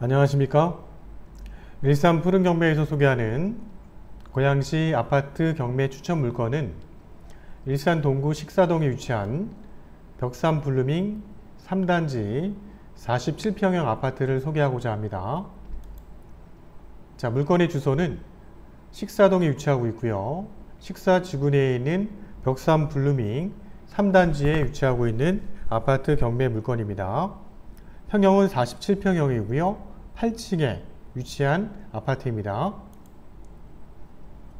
안녕하십니까? 일산 푸른경매에서 소개하는 고양시 아파트 경매 추천 물건은 일산 동구 식사동에 위치한 벽산 블루밍 3단지 47평형 아파트를 소개하고자 합니다. 자, 물건의 주소는 식사동에 위치하고 있고요. 식사지구 내에 있는 벽산 블루밍 3단지에 위치하고 있는 아파트 경매 물건입니다. 평형은 47평형이고요. 8층에 위치한 아파트입니다.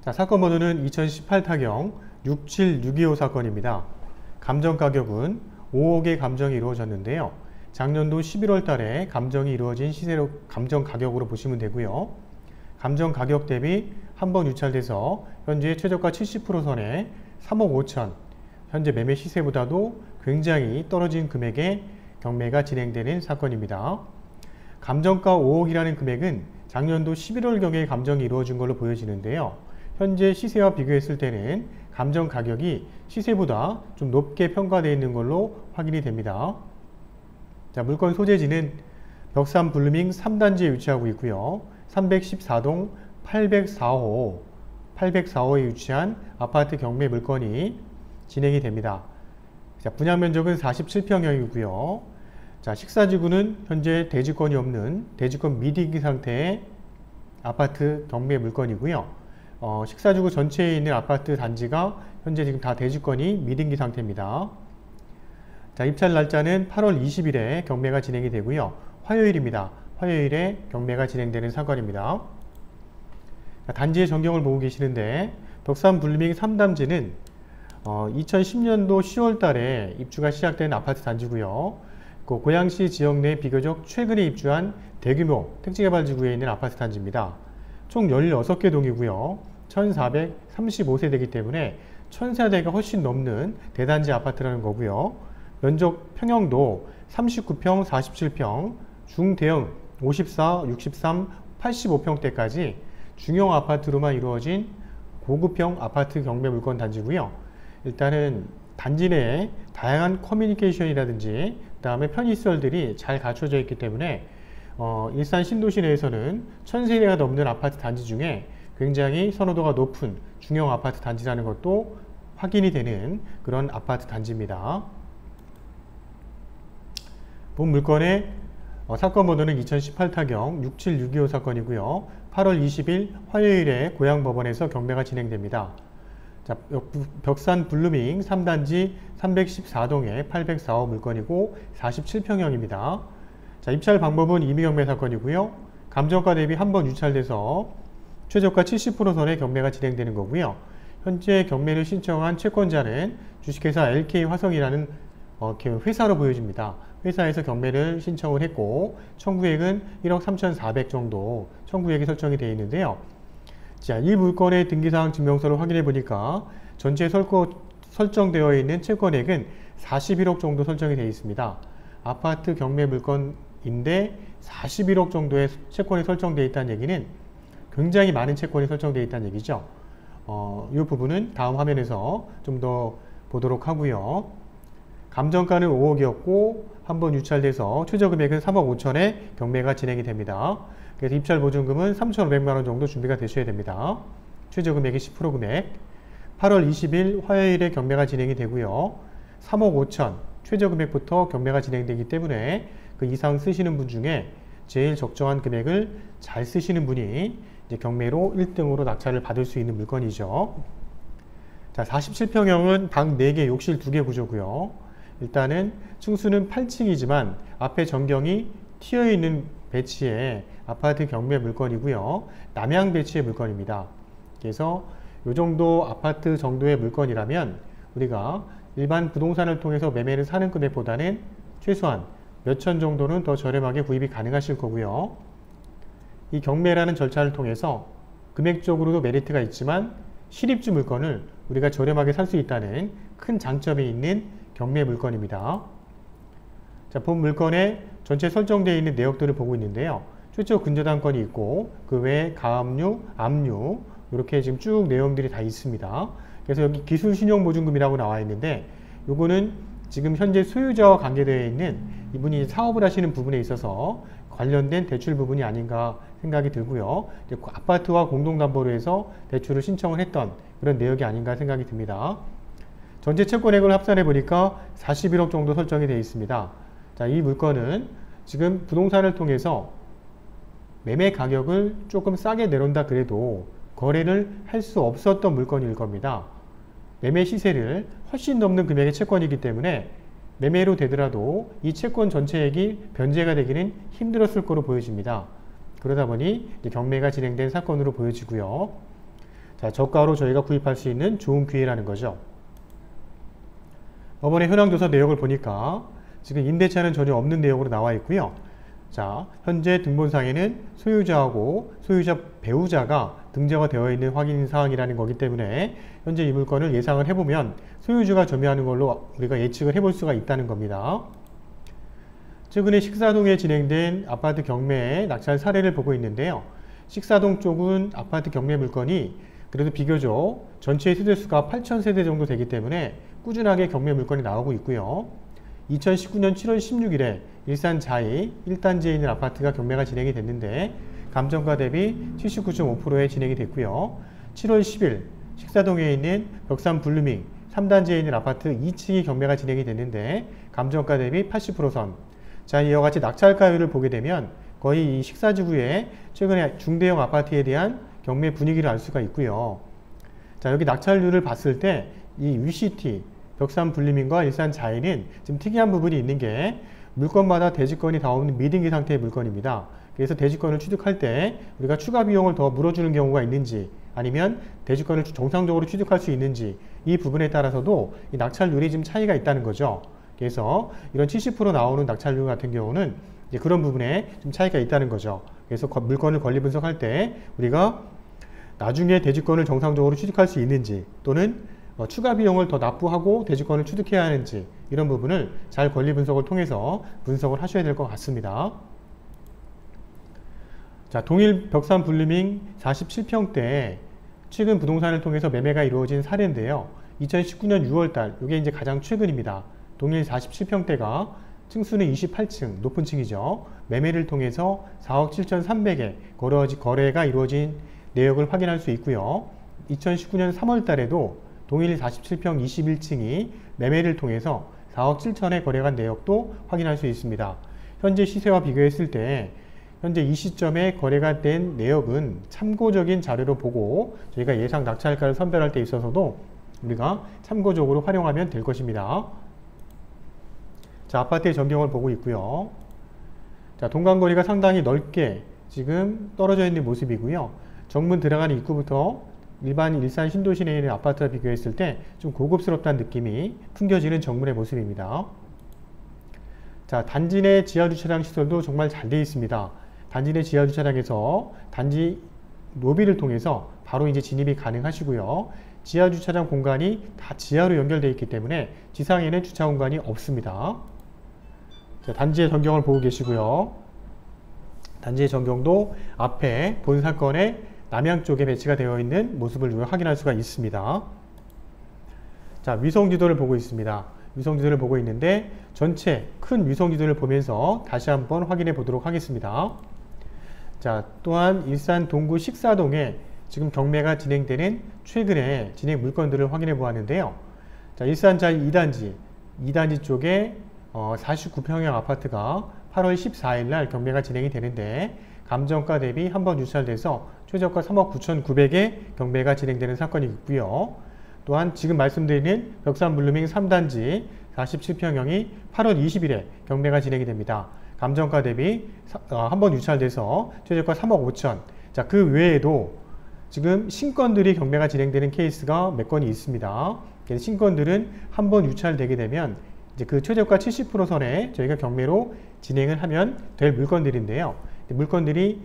자, 사건 번호는 2018 타경 67625 사건입니다. 감정 가격은 5억의 감정이 이루어졌는데요. 작년도 11월 달에 감정이 이루어진 시세로 감정 가격으로 보시면 되고요. 감정 가격 대비 한번 유찰돼서 현재 최저가 70% 선에 3억 5천, 현재 매매 시세보다도 굉장히 떨어진 금액의 경매가 진행되는 사건입니다. 감정가 5억이라는 금액은 작년도 11월경에 감정이 이루어진 걸로 보여지는데요. 현재 시세와 비교했을 때는 감정 가격이 시세보다 좀 높게 평가되어 있는 걸로 확인이 됩니다. 자, 물건 소재지는 벽산 블루밍 3단지에 위치하고 있고요. 314동 804호에 위치한 아파트 경매 물건이 진행이 됩니다. 자, 분양 면적은 47평형이고요. 자, 식사지구는 현재 대지권이 없는 대지권 미등기 상태의 아파트 경매 물건이고요. 식사지구 전체에 있는 아파트 단지가 현재 지금 다 대지권이 미등기 상태입니다. 자, 입찰 날짜는 8월 20일에 경매가 진행이 되고요. 화요일입니다. 화요일에 경매가 진행되는 사건입니다. 자, 단지의 전경을 보고 계시는데 벽산 블루밍 3단지는 2010년도 10월 달에 입주가 시작된 아파트 단지고요. 고양시 지역 내 비교적 최근에 입주한 대규모 택지개발지구에 있는 아파트 단지입니다. 총 16개 동이고요. 1435세대이기 때문에 1000세대가 훨씬 넘는 대단지 아파트라는 거고요. 면적 평형도 39평, 47평, 중대형 54, 63, 85평대까지 중형 아파트로만 이루어진 고급형 아파트 경매 물건 단지고요. 일단은 단지 내에 다양한 커뮤니케이션이라든지 그 다음에 편의시설들이 잘 갖춰져 있기 때문에 일산 신도시 내에서는 1000세대가 넘는 아파트 단지 중에 굉장히 선호도가 높은 중형 아파트 단지라는 것도 확인이 되는 그런 아파트 단지입니다. 본 물건의 사건 번호는 2018 타경 67625 사건이고요. 8월 20일 화요일에 고양법원에서 경매가 진행됩니다. 자, 벽산 블루밍 3단지 314동의 804호 물건이고 47평형입니다. 자, 입찰 방법은 임의경매 사건이고요. 감정가 대비 한번 유찰돼서 최저가 70% 선의 경매가 진행되는 거고요. 현재 경매를 신청한 채권자는 주식회사 LK화성이라는 회사로 보여집니다. 회사에서 경매를 신청을 했고 청구액은 1억 3,400 정도 청구액이 설정이 되어 있는데요. 자, 이 물건의 등기사항 증명서를 확인해 보니까 전체 설정되어 있는 채권액은 41억 정도 설정이 되어 있습니다. 아파트 경매 물건인데 41억 정도의 채권이 설정되어 있다는 얘기는 굉장히 많은 채권이 설정되어 있다는 얘기죠. 이 부분은 다음 화면에서 좀 더 보도록 하고요. 감정가는 5억이었고 한번 유찰돼서 최저금액은 3억 5천에 경매가 진행이 됩니다. 그래서 입찰 보증금은 3,500만원 정도 준비가 되셔야 됩니다. 최저금액이 10% 금액. 8월 20일 화요일에 경매가 진행이 되고요. 3억 5천 최저금액부터 경매가 진행되기 때문에 그 이상 쓰시는 분 중에 제일 적정한 금액을 잘 쓰시는 분이 이제 경매로 1등으로 낙찰을 받을 수 있는 물건이죠. 자, 47평형은 방 4개, 욕실 2개 구조고요. 일단은 층수는 8층이지만 앞에 전경이 튀어있는 배치의 아파트 경매 물건이고요. 남향 배치의 물건입니다. 그래서 이 정도 아파트 정도의 물건이라면 우리가 일반 부동산을 통해서 매매를 사는 금액보다는 최소한 몇천 정도는 더 저렴하게 구입이 가능하실 거고요. 이 경매라는 절차를 통해서 금액적으로도 메리트가 있지만 실입주 물건을 우리가 저렴하게 살 수 있다는 큰 장점이 있는 경매 물건입니다. 자, 본 물건에 전체 설정되어 있는 내역들을 보고 있는데요. 최초 근저당권이 있고 그 외에 가압류, 압류 이렇게 지금 쭉 내용들이 다 있습니다. 그래서 여기 기술신용보증금이라고 나와 있는데 요거는 지금 현재 소유자와 관계되어 있는 이분이 사업을 하시는 부분에 있어서 관련된 대출 부분이 아닌가 생각이 들고요. 이제 아파트와 공동담보로 해서 대출을 신청을 했던 그런 내역이 아닌가 생각이 듭니다. 전체 채권액을 합산해 보니까 41억 정도 설정이 되어 있습니다. 자, 이 물건은 지금 부동산을 통해서 매매 가격을 조금 싸게 내놓는다 그래도 거래를 할 수 없었던 물건일 겁니다. 매매 시세를 훨씬 넘는 금액의 채권이기 때문에 매매로 되더라도 이 채권 전체액이 변제가 되기는 힘들었을 거로 보여집니다. 그러다 보니 이제 경매가 진행된 사건으로 보여지고요. 자, 저가로 저희가 구입할 수 있는 좋은 기회라는 거죠. 법원의 현황조사 내역을 보니까 지금 임대차는 전혀 없는 내용으로 나와 있고요. 자, 현재 등본상에는 소유자하고 소유자 배우자가 등재가 되어 있는 확인 사항이라는 거기 때문에 현재 이 물건을 예상을 해보면 소유주가 점유하는 걸로 우리가 예측을 해볼 수가 있다는 겁니다. 최근에 식사동에 진행된 아파트 경매의 낙찰 사례를 보고 있는데요. 식사동 쪽은 아파트 경매 물건이 그래도 비교적 전체 세대수가 8,000세대 정도 되기 때문에 꾸준하게 경매 물건이 나오고 있고요. 2019년 7월 16일에 일산 자이 1단지에 있는 아파트가 경매가 진행이 됐는데 감정가 대비 79.5%에 진행이 됐고요. 7월 10일 식사동에 있는 벽산 블루밍 3단지에 있는 아파트 2층이 경매가 진행이 됐는데 감정가 대비 80%선. 자, 이와 같이 낙찰가율을 보게 되면 거의 이 식사지구의 최근에 중대형 아파트에 대한 경매 분위기를 알 수가 있고요. 자, 여기 낙찰률을 봤을 때 이 UCT 벽산 블루밍과 일산 자이는 좀 특이한 부분이 있는 게 물건마다 대지권이 다 없는 미등기 상태의 물건입니다. 그래서 대지권을 취득할 때 우리가 추가 비용을 더 물어주는 경우가 있는지 아니면 대지권을 정상적으로 취득할 수 있는지 이 부분에 따라서도 이 낙찰률이 좀 차이가 있다는 거죠. 그래서 이런 70% 나오는 낙찰률 같은 경우는 이제 그런 부분에 좀 차이가 있다는 거죠. 그래서 물건을 권리 분석할 때 우리가 나중에 대지권을 정상적으로 취득할 수 있는지 또는 추가 비용을 더 납부하고 대지권을 취득해야 하는지 이런 부분을 잘 권리 분석을 통해서 분석을 하셔야 될 것 같습니다. 자, 동일 벽산 블루밍 47평대 최근 부동산을 통해서 매매가 이루어진 사례인데요. 2019년 6월달 이게 이제 가장 최근입니다. 동일 47평대가 층수는 28층 높은 층이죠. 매매를 통해서 4억 7,300에 거래가 이루어진 내역을 확인할 수 있고요. 2019년 3월 달에도 동일 47평 21층이 매매를 통해서 4억 7천에 거래간 내역도 확인할 수 있습니다. 현재 시세와 비교했을 때 현재 이 시점에 거래가 된 내역은 참고적인 자료로 보고 저희가 예상 낙찰가를 선별할 때 있어서도 우리가 참고적으로 활용하면 될 것입니다. 자, 아파트의 전경을 보고 있고요. 자, 동간거리가 상당히 넓게 지금 떨어져 있는 모습이고요. 정문 들어가는 입구부터 일반 일산 신도시내에 있는 아파트와 비교했을 때 좀 고급스럽다는 느낌이 풍겨지는 정문의 모습입니다. 자, 단지 내 지하주차장 시설도 정말 잘 되어 있습니다. 단지 내 지하주차장에서 단지 로비를 통해서 바로 이제 진입이 가능하시고요. 지하주차장 공간이 다 지하로 연결되어 있기 때문에 지상에는 주차 공간이 없습니다. 자, 단지의 전경을 보고 계시고요. 단지의 전경도 앞에 본 사건의 남향 쪽에 배치가 되어 있는 모습을 우리가 확인할 수가 있습니다. 자, 위성지도를 보고 있습니다. 위성지도를 보고 있는데 전체 큰 위성지도를 보면서 다시 한번 확인해 보도록 하겠습니다. 자, 또한 일산 동구 식사동에 지금 경매가 진행되는 최근에 진행 물건들을 확인해 보았는데요. 자, 일산자이 2단지 쪽에 49평형 아파트가 8월 14일 날 경매가 진행이 되는데 감정가 대비 한번 유찰돼서 최저가 3억 9,900에 경매가 진행되는 사건이 있고요. 또한 지금 말씀드리는 벽산 블루밍 3단지 47평형이 8월 20일에 경매가 진행이 됩니다. 감정가 대비 한번 유찰돼서 최저가 3억 5천. 자, 그 외에도 지금 신건들이 경매가 진행되는 케이스가 몇 건이 있습니다. 그래서 신건들은 한번 유찰되게 되면 이제 그 최저가 70% 선에 저희가 경매로 진행을 하면 될 물건들인데요. 물건들이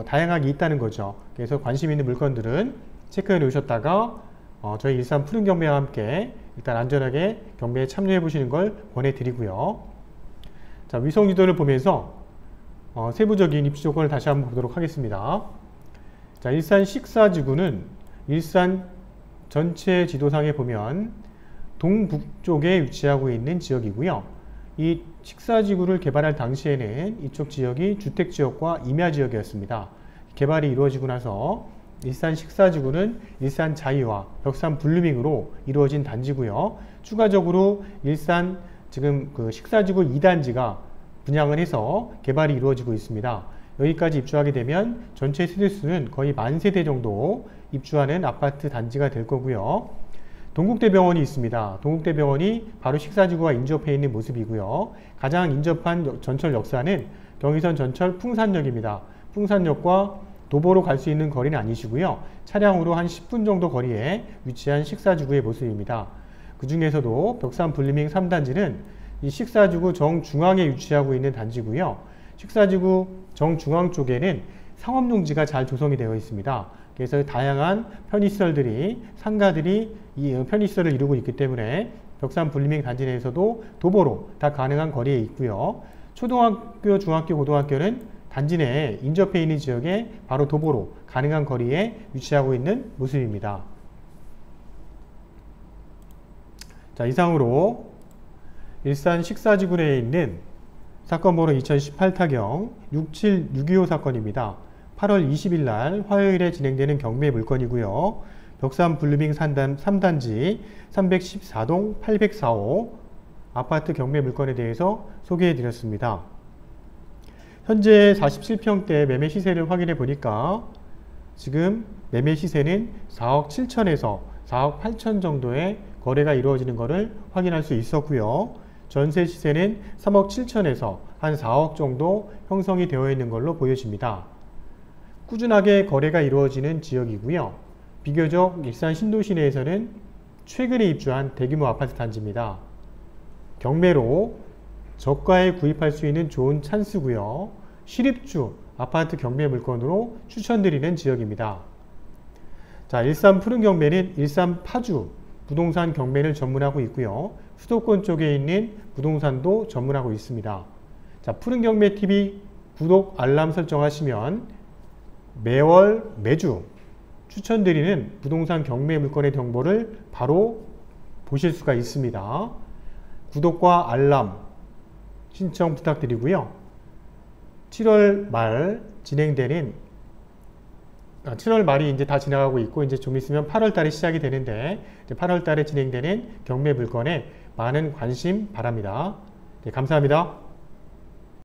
다양하게 있다는 거죠. 그래서 관심 있는 물건들은 체크해 놓으셨다가 저희 일산 푸른 경매와 함께 일단 안전하게 경매에 참여해 보시는 걸 권해드리고요. 자, 위성지도를 보면서 세부적인 입지 조건을 다시 한번 보도록 하겠습니다. 자, 일산 식사지구는 일산 전체 지도상에 보면 동북쪽에 위치하고 있는 지역이고요. 이 식사지구를 개발할 당시에는 이쪽 지역이 주택지역과 임야지역이었습니다. 개발이 이루어지고 나서 일산 식사지구는 일산 자이와 벽산 블루밍으로 이루어진 단지고요. 추가적으로 일산 지금 그 식사지구 2단지가 분양을 해서 개발이 이루어지고 있습니다. 여기까지 입주하게 되면 전체 세대수는 거의 10,000세대 정도 입주하는 아파트 단지가 될 거고요. 동국대병원이 있습니다. 동국대병원이 바로 식사지구와 인접해 있는 모습이고요. 가장 인접한 전철 역사는 경의선 전철 풍산역입니다. 풍산역과 도보로 갈 수 있는 거리는 아니시고요. 차량으로 한 10분 정도 거리에 위치한 식사지구의 모습입니다. 그 중에서도 벽산 블루밍 3단지는 이 식사지구 정중앙에 위치하고 있는 단지고요. 식사지구 정중앙 쪽에는 상업용지가 잘 조성이 되어 있습니다. 그래서 다양한 편의시설들이, 상가들이 이 편의시설을 이루고 있기 때문에 벽산 블루밍 단지 내에서도 도보로 다 가능한 거리에 있고요. 초등학교, 중학교, 고등학교는 단지 내에 인접해 있는 지역에 바로 도보로 가능한 거리에 위치하고 있는 모습입니다. 자, 이상으로 일산 식사지구 내에 있는 사건 번호 2018타경 67625 사건입니다. 8월 20일 날 화요일에 진행되는 경매 물건이고요. 벽산 블루밍 3단지 314동 804호 아파트 경매 물건에 대해서 소개해 드렸습니다. 현재 47평대 매매 시세를 확인해 보니까 지금 매매 시세는 4억 7천에서 4억 8천 정도의 거래가 이루어지는 것을 확인할 수 있었고요. 전세 시세는 3억 7천에서 한 4억 정도 형성이 되어 있는 걸로 보여집니다. 꾸준하게 거래가 이루어지는 지역이고요. 비교적 일산 신도시 내에서는 최근에 입주한 대규모 아파트 단지입니다. 경매로 저가에 구입할 수 있는 좋은 찬스고요. 실입주 아파트 경매 물건으로 추천드리는 지역입니다. 자, 일산 푸른 경매는 일산 파주 부동산 경매를 전문하고 있고요. 수도권 쪽에 있는 부동산도 전문하고 있습니다. 자, 푸른 경매 TV 구독 알람 설정하시면 매주 추천드리는 부동산 경매 물건의 정보를 바로 보실 수가 있습니다. 구독과 알람 신청 부탁드리고요. 7월 말이 이제 다 지나가고 있고 이제 좀 있으면 8월 달에 시작이 되는데 8월 달에 진행되는 경매 물건에 많은 관심 바랍니다. 네, 감사합니다.